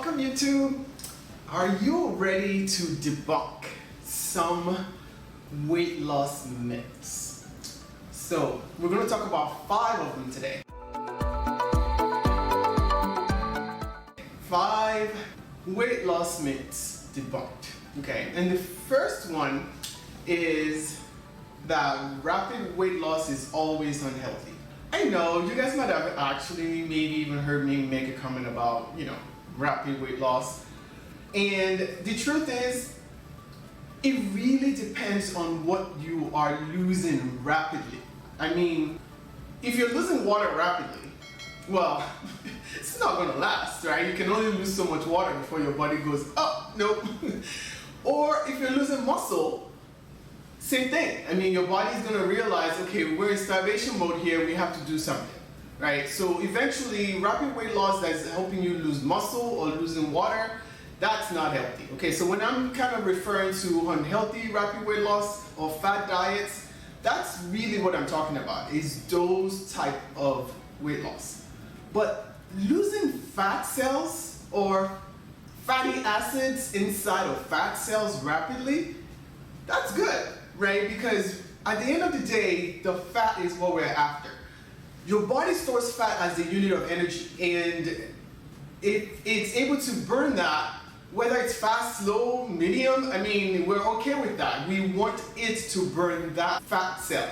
Welcome YouTube. Are you ready to debunk some weight loss myths? So we're going to talk about 5 of them today. 5 weight loss myths debunked. Okay, and the first one is that rapid weight loss is always unhealthy. I know you guys might have actually maybe even heard me make a comment about, rapid weight loss. And the truth is, it really depends on what you are losing rapidly. I mean, if you're losing water rapidly, well, it's not gonna last, right? You can only lose so much water before your body goes, oh, nope. Or if you're losing muscle, same thing. I mean, your body's gonna realize, okay, we're in starvation mode here, we have to do something, right? So eventually, rapid weight loss that's helping you lose muscle or losing water, that's not healthy. Okay, so when I'm kind of referring to unhealthy rapid weight loss or fat diets, that's really what I'm talking about, is those type of weight loss. But losing fat cells or fatty acids inside of fat cells rapidly, that's good, right? Because at the end of the day, the fat is what we're after. Your body stores fat as the unit of energy, and it's able to burn that, whether it's fast, slow, medium. I mean, we're okay with that. We want it to burn that fat cell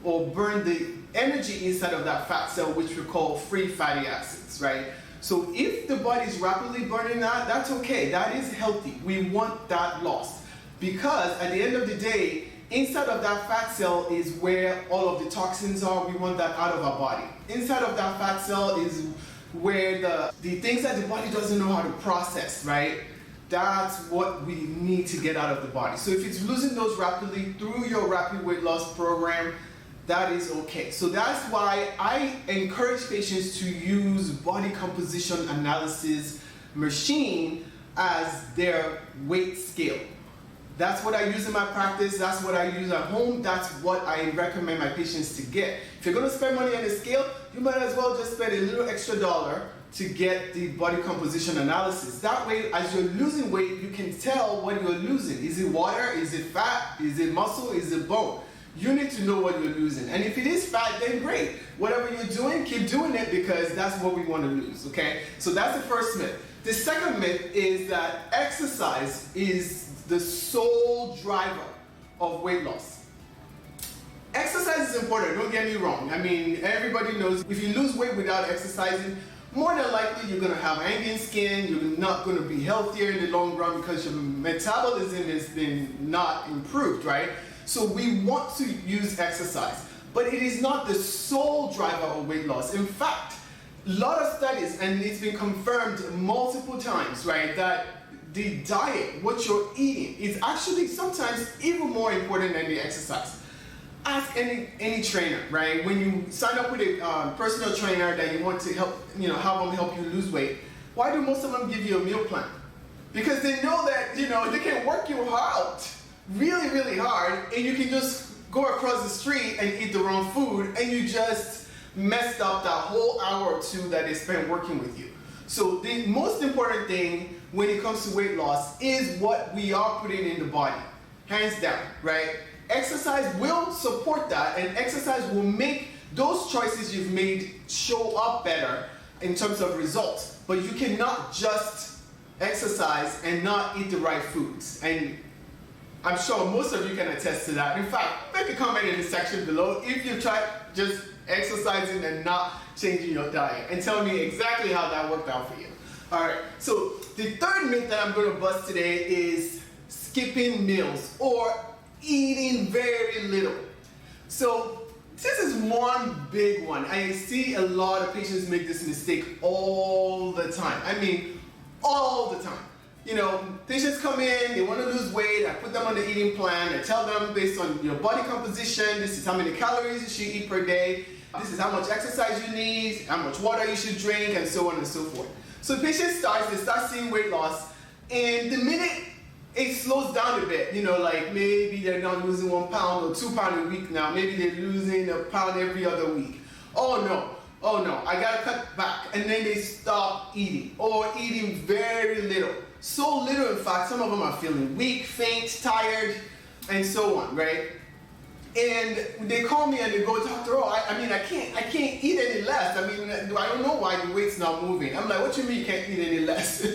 or burn the energy inside of that fat cell, which we call free fatty acids, right? So if the body is rapidly burning that, that's okay. That is healthy. We want that lost, because at the end of the day, inside of that fat cell is where all of the toxins are. We want that out of our body. Inside of that fat cell is where the things that the body doesn't know how to process, right? That's what we need to get out of the body. So if it's losing those rapidly through your rapid weight loss program, that is okay. So that's why I encourage patients to use body composition analysis machine as their weight scale. That's what I use in my practice. That's what I use at home. That's what I recommend my patients to get. If you're gonna spend money on a scale, you might as well just spend a little extra dollar to get the body composition analysis. That way, as you're losing weight, you can tell what you're losing. Is it water? Is it fat? Is it muscle? Is it bone? You need to know what you're losing. And if it is fat, then great. Whatever you're doing, keep doing it, because that's what we want to lose, okay? So that's the first myth. The second myth is that exercise is the sole driver of weight loss. Exercise is important, don't get me wrong. I mean, everybody knows if you lose weight without exercising, more than likely you're gonna have hanging skin, you're not gonna be healthier in the long run because your metabolism has been not improved, right? So we want to use exercise, but it is not the sole driver of weight loss. In fact, a lot of studies, and it's been confirmed multiple times, right, that the diet, what you're eating, is actually sometimes even more important than the exercise. Ask any trainer, right? When you sign up with a personal trainer that you want to help, have them help you lose weight, why do most of them give you a meal plan? Because they know that, they can work you out really, really hard, and you can just go across the street and eat the wrong food, and you just messed up that whole hour or two that they spent working with you. So the most important thing when it comes to weight loss is what we are putting in the body, hands down, right? Exercise will support that, and exercise will make those choices you've made show up better in terms of results. But you cannot just exercise and not eat the right foods. And I'm sure most of you can attest to that. In fact, make a comment in the section below if you've tried just exercising and not changing your diet, and tell me exactly how that worked out for you. All right, so the third myth that I'm going to bust today is skipping meals or eating very little. So this is one big one. I see a lot of patients make this mistake all the time. I mean, all the time. Patients come in, they want to lose weight, I put them on the eating plan, I tell them based on your body composition, this is how many calories you should eat per day, this is how much exercise you need, how much water you should drink, and so on and so forth. So the patient they start seeing weight loss, and the minute it slows down a bit, like maybe they're not losing 1 pound or 2 pounds a week now, maybe they're losing a pound every other week. Oh no, oh no, I gotta cut back. And then they stop eating or eating very little. So little, in fact, some of them are feeling weak, faint, tired, and so on, right? And they call me and they go, Doctor, I can't eat any less. I don't know why the weight's not moving. I'm like, what do you mean you can't eat any less?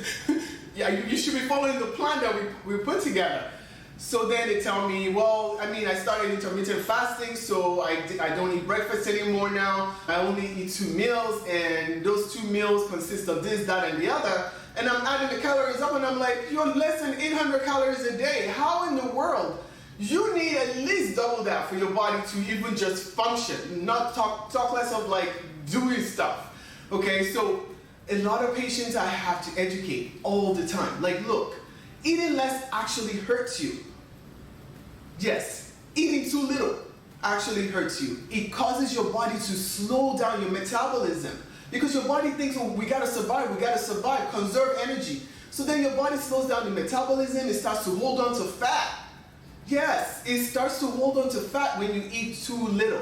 Yeah, you should be following the plan that we put together. So then they tell me, well, I started intermittent fasting, so I don't eat breakfast anymore now. I only eat 2 meals, and those 2 meals consist of this, that, and the other. And I'm adding the calories up, and I'm like, you're less than 800 calories a day. How in the world? You need at least double that for your body to even just function, not talk less of like doing stuff. Okay, so a lot of patients I have to educate all the time. Like, look, eating less actually hurts you. Yes, eating too little actually hurts you. It causes your body to slow down your metabolism because your body thinks, oh, we gotta survive, conserve energy. So then your body slows down the metabolism, it starts to hold on to fat. Yes, it starts to hold on to fat when you eat too little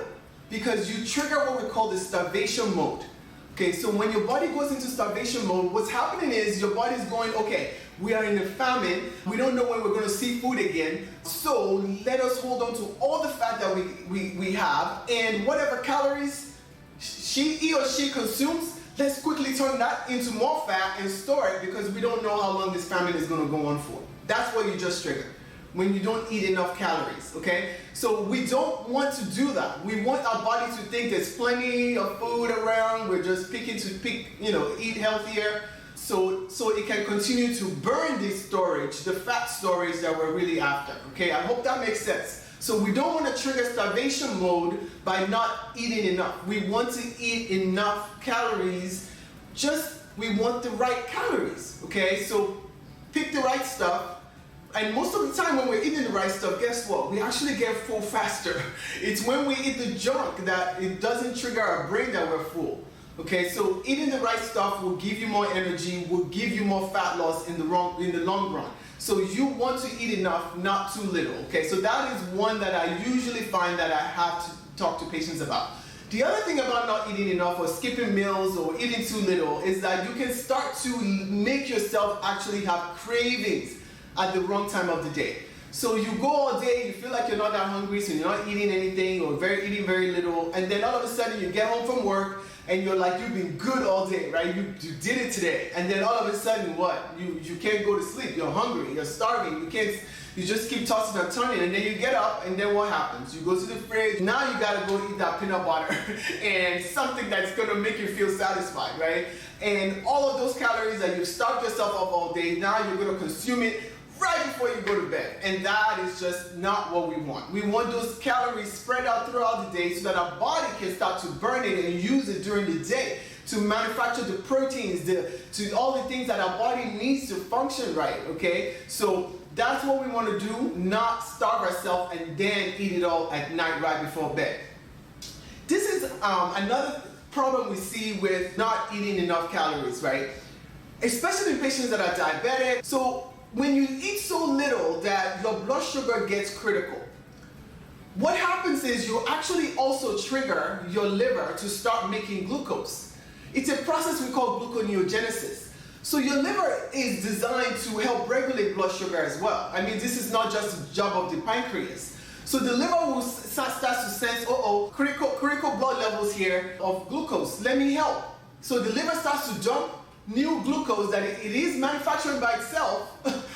because you trigger what we call the starvation mode. Okay, so when your body goes into starvation mode, what's happening is your body's going, okay, we are in a famine, we don't know when we're going to see food again, so let us hold on to all the fat that we have, and whatever calories he or she consumes, let's quickly turn that into more fat and store it because we don't know how long this famine is going to go on for. That's what you just triggered when you don't eat enough calories, okay? So we don't want to do that. We want our body to think there's plenty of food around, we're just eat healthier, so it can continue to burn this storage, the fat storage that we're really after, okay? I hope that makes sense. So we don't want to trigger starvation mode by not eating enough. We want to eat enough calories, we want the right calories, okay? So pick the right stuff. And most of the time when we're eating the right stuff, guess what? We actually get full faster. It's when we eat the junk that it doesn't trigger our brain that we're full. Okay, so eating the right stuff will give you more energy, will give you more fat loss in the long run. So you want to eat enough, not too little. Okay, so that is one that I usually find that I have to talk to patients about. The other thing about not eating enough or skipping meals or eating too little is that you can start to make yourself actually have cravings at the wrong time of the day. So you go all day, you feel like you're not that hungry, so you're not eating anything or eating very little, and then all of a sudden you get home from work and you're like, you've been good all day, right? You did it today, and then all of a sudden what? You can't go to sleep, you're hungry, you're starving, you just keep tossing and turning, and then you get up, and then what happens? You go to the fridge, now you gotta go eat that peanut butter and something that's gonna make you feel satisfied, right? And all of those calories that you've starved yourself up all day, now you're gonna consume it right before you go to bed, and that is just not what we want. We want those calories spread out throughout the day so that our body can start to burn it and use it during the day to manufacture the proteins, to all the things that our body needs to function right, okay? So that's what we want to do, not starve ourselves and then eat it all at night right before bed. This is another problem we see with not eating enough calories, right? Especially in patients that are diabetic. So when you eat so little that your blood sugar gets critical, what happens is you actually also trigger your liver to start making glucose. It's a process we call gluconeogenesis. So your liver is designed to help regulate blood sugar as well. This is not just a job of the pancreas. So the liver will start to sense, critical blood levels here of glucose, let me help. So the liver starts to dump new glucose that it is manufacturing by itself.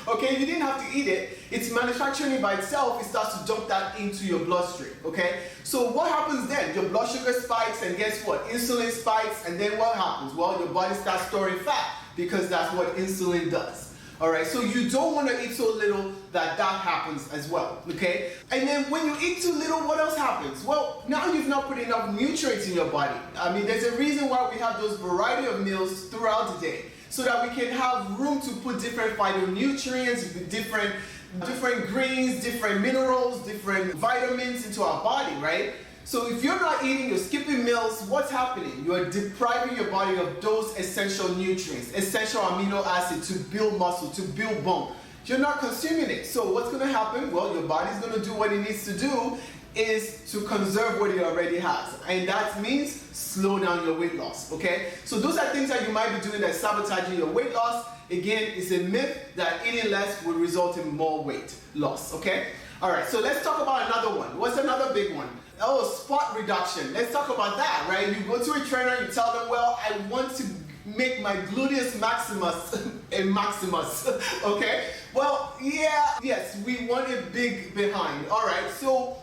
Okay, you didn't have to eat it, it's manufacturing it by itself, it starts to dump that into your bloodstream, okay? So what happens then? Your blood sugar spikes, and guess what? Insulin spikes, and then what happens? Well, your body starts storing fat because that's what insulin does. All right, so you don't want to eat so little that happens as well, okay? And then when you eat too little, what else happens? Well, now you've not put enough nutrients in your body. There's a reason why we have those variety of meals throughout the day, so that we can have room to put different phytonutrients, different greens, different minerals, different vitamins into our body, right? So if you're not eating, you're skipping meals, what's happening? You're depriving your body of those essential nutrients, essential amino acids to build muscle, to build bone. You're not consuming it. So what's going to happen? Well, your body's going to do what it needs to do. is to conserve what it already has, and that means slow down your weight loss, okay? So those are things that you might be doing that's sabotaging your weight loss. Again, it's a myth that eating less will result in more weight loss, okay? All right, so let's talk about another one. What's another big one? Oh, spot reduction. Let's talk about that, right? You go to a trainer, you tell them, well, I want to make my gluteus maximus a maximus, okay? Well, yes, we want a big behind, all right? So,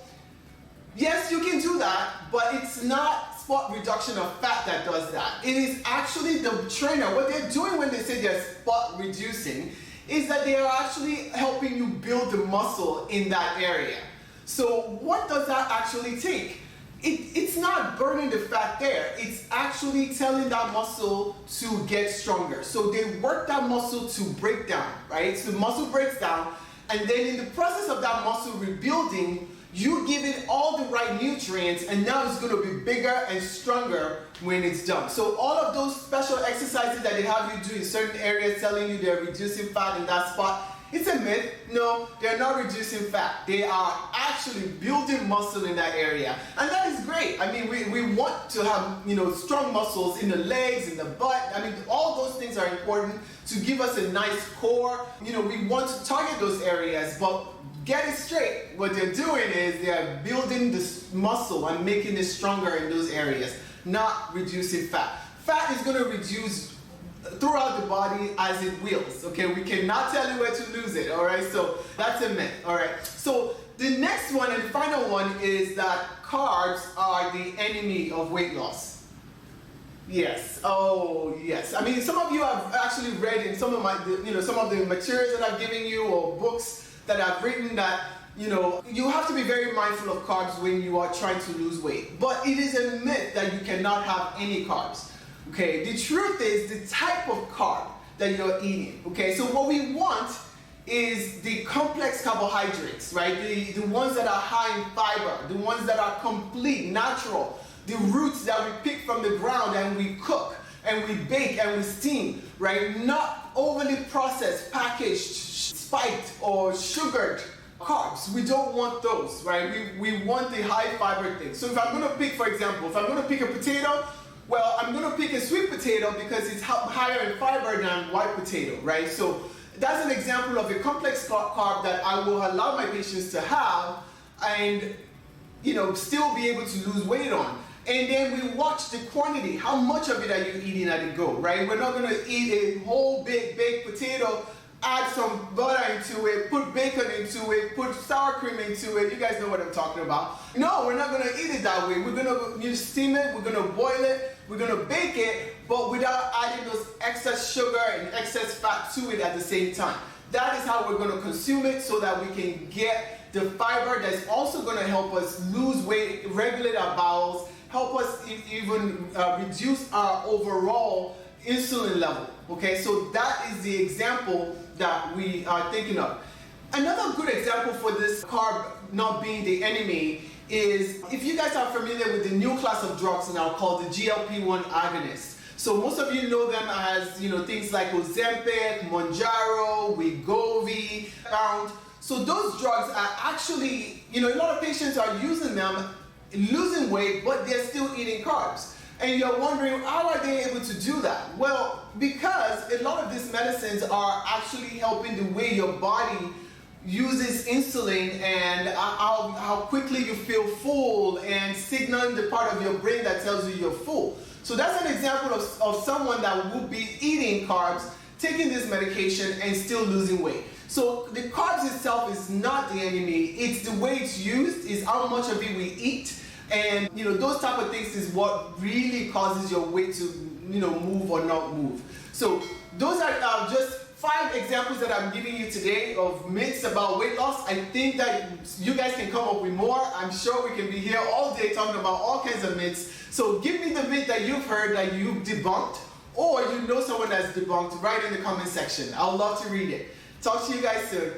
yes, you can do that, but it's not spot reduction of fat that does that. It is actually the trainer. What they're doing when they say they're spot reducing is that they are actually helping you build the muscle in that area. So what does that actually take? It's not burning the fat there. It's actually telling that muscle to get stronger. So they work that muscle to break down, right? So the muscle breaks down, and then in the process of that muscle rebuilding, you give it all the right nutrients, and now it's going to be bigger and stronger when it's done. So all of those special exercises that they have you do in certain areas telling you they're reducing fat in that spot, it's a myth. No, they're not reducing fat. They are actually building muscle in that area. And that is great. I mean, we want to have, strong muscles in the legs, in the butt. I mean, all those things are important to give us a nice core. We want to target those areas, but get it straight. What they're doing is they're building this muscle and making it stronger in those areas, not reducing fat. Fat is going to reduce throughout the body as it wills, okay? We cannot tell you where to lose it, all right? So that's a myth, all right? So the next one and final one is that carbs are the enemy of weight loss. Yes. Oh, yes. I mean, some of you have actually read in some of some of the materials that I've given you or books that I've written that, you have to be very mindful of carbs when you are trying to lose weight. But it is a myth that you cannot have any carbs. Okay, the truth is the type of carb that you're eating. Okay, so what we want is the complex carbohydrates, right? The ones that are high in fiber, the ones that are complete, natural, the roots that we pick from the ground and we cook and we bake and we steam, right? Not overly processed, packaged, spiked or sugared carbs. We don't want those, right? We want the high fiber things. So if I'm going to pick, for example, if I'm going to pick a potato, well, I'm going to pick a sweet potato because it's higher in fiber than white potato, right? So that's an example of a complex carb that I will allow my patients to have and, still be able to lose weight on. And then we watch the quantity. How much of it are you eating at a go, right? We're not going to eat a whole big baked potato, add some butter into it, put bacon into it, put sour cream into it. You guys know what I'm talking about. No, we're not going to eat it that way. We're going to steam it, we're going to boil it, we're going to bake it, but without adding those excess sugar and excess fat to it at the same time. That is how we're going to consume it so that we can get the fiber that's also going to help us lose weight, regulate our bowels, help us even reduce our overall insulin level. Okay, so that is the example that we are thinking of. Another good example for this carb not being the enemy is if you guys are familiar with the new class of drugs now called the GLP-1 agonists. So most of you know them as things like Ozempic, Mounjaro, Wegovy, Bound. So those drugs are actually, a lot of patients are using them, losing weight, but they're still eating carbs. And you're wondering, how are they able to do that? Well, because a lot of these medicines are actually helping the way your body uses insulin and how quickly you feel full and signaling the part of your brain that tells you you're full. So that's an example of someone that would be eating carbs, taking this medication and still losing weight. So the carbs itself is not the enemy. It's the way it's used, is how much of it we eat. And those type of things is what really causes your weight to move or not move. So those are just 5 examples that I'm giving you today of myths about weight loss. I think that you guys can come up with more. I'm sure we can be here all day talking about all kinds of myths. So give me the myth that you've heard that you've debunked, or someone that's debunked, right in the comment section. I'd love to read it. Talk to you guys soon.